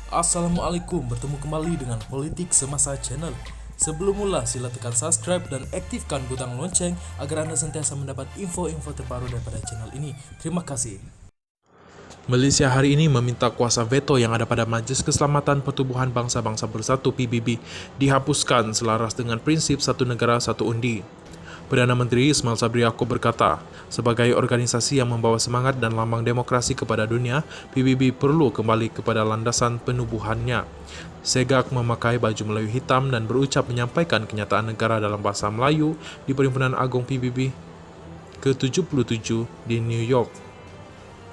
Assalamualaikum, bertemu kembali dengan Politik Semasa Channel. Sebelum mula, sila tekan subscribe dan aktifkan butang lonceng agar Anda sentiasa mendapat info-info terbaru daripada channel ini. Terima kasih. Malaysia hari ini meminta kuasa veto yang ada pada Majlis Keselamatan Pertubuhan Bangsa-Bangsa Bersatu PBB dihapuskan selaras dengan prinsip satu negara satu undi. Perdana Menteri Ismail Sabri Yaakob berkata, sebagai organisasi yang membawa semangat dan lambang demokrasi kepada dunia, PBB perlu kembali kepada landasan penubuhannya. Segak memakai baju Melayu hitam dan berucap menyampaikan kenyataan negara dalam bahasa Melayu di Perhimpunan Agung PBB ke-77 di New York.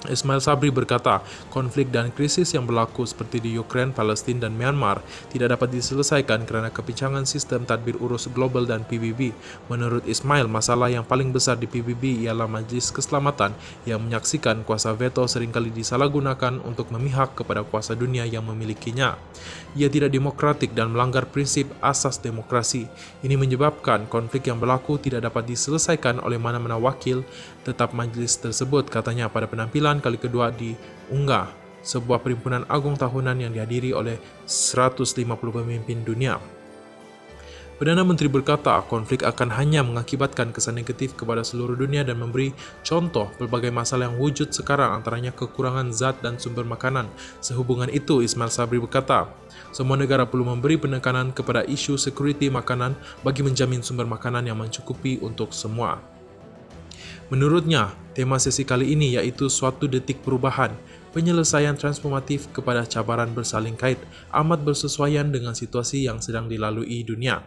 Ismail Sabri berkata, konflik dan krisis yang berlaku seperti di Ukraine, Palestin dan Myanmar tidak dapat diselesaikan kerana kepincangan sistem tadbir urus global dan PBB. Menurut Ismail, masalah yang paling besar di PBB ialah Majlis Keselamatan yang menyaksikan kuasa veto seringkali disalahgunakan untuk memihak kepada kuasa dunia yang memilikinya. Ia tidak demokratik dan melanggar prinsip asas demokrasi. Ini menyebabkan konflik yang berlaku tidak dapat diselesaikan oleh mana-mana wakil tetap majlis tersebut, katanya pada penampilan kali kedua di UNGA, sebuah perhimpunan agung tahunan yang dihadiri oleh 150 pemimpin dunia. Perdana Menteri berkata, konflik akan hanya mengakibatkan kesan negatif kepada seluruh dunia dan memberi contoh pelbagai masalah yang wujud sekarang, antaranya kekurangan zat dan sumber makanan. Sehubungan itu, Ismail Sabri berkata, semua negara perlu memberi penekanan kepada isu security makanan bagi menjamin sumber makanan yang mencukupi untuk semua. Menurutnya, tema sesi kali ini iaitu suatu detik perubahan, penyelesaian transformatif kepada cabaran bersaling kait, amat bersesuaian dengan situasi yang sedang dilalui dunia.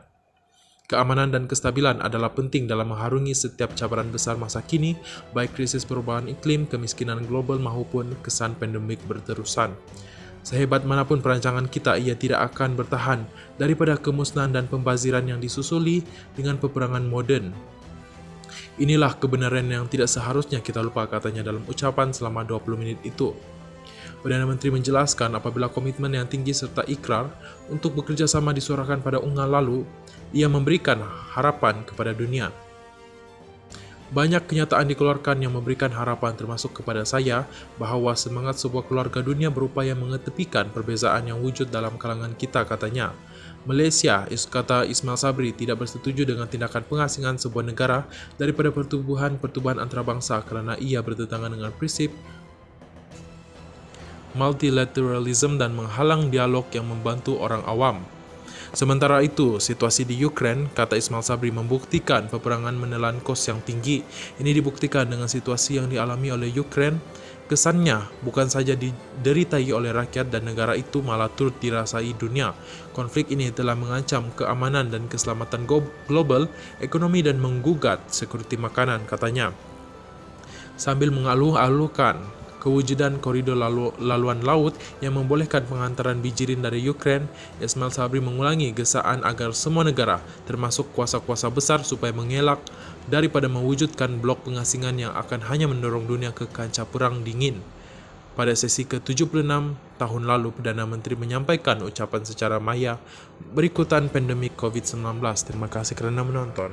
Keamanan dan kestabilan adalah penting dalam mengharungi setiap cabaran besar masa kini, baik krisis perubahan iklim, kemiskinan global maupun kesan pandemik berterusan. Sehebat manapun perancangan kita, ia tidak akan bertahan daripada kemusnahan dan pembaziran yang disusuli dengan peperangan moden. Inilah kebenaran yang tidak seharusnya kita lupa, katanya dalam ucapan selama 20 menit itu. Perdana Menteri menjelaskan apabila komitmen yang tinggi serta ikrar untuk bekerja sama disuarakan pada UNGA lalu, ia memberikan harapan kepada dunia. Banyak kenyataan dikeluarkan yang memberikan harapan termasuk kepada saya bahawa semangat sebuah keluarga dunia berupaya mengetepikan perbezaan yang wujud dalam kalangan kita, katanya. Malaysia, kata Ismail Sabri, tidak bersetuju dengan tindakan pengasingan sebuah negara daripada pertubuhan antarabangsa kerana ia bertentangan dengan prinsip multilateralism dan menghalang dialog yang membantu orang awam. Sementara itu, situasi di Ukraine, kata Ismail Sabri, membuktikan peperangan menelan kos yang tinggi. Ini dibuktikan dengan situasi yang dialami oleh Ukraine. Kesannya bukan saja dideritai oleh rakyat dan negara itu, malah turut dirasai dunia. Konflik ini telah mengancam keamanan dan keselamatan global, ekonomi dan menggugat sekuriti makanan, katanya. Sambil mengaluh-aluhkan kewujudan koridor laluan laut yang membolehkan penghantaran bijirin dari Ukraine, Ismail Sabri mengulangi gesaan agar semua negara, termasuk kuasa-kuasa besar, supaya mengelak daripada mewujudkan blok pengasingan yang akan hanya mendorong dunia ke kancah perang dingin. Pada sesi ke-76 tahun lalu, Perdana Menteri menyampaikan ucapan secara maya berikutan pandemik COVID-19. Terima kasih kerana menonton.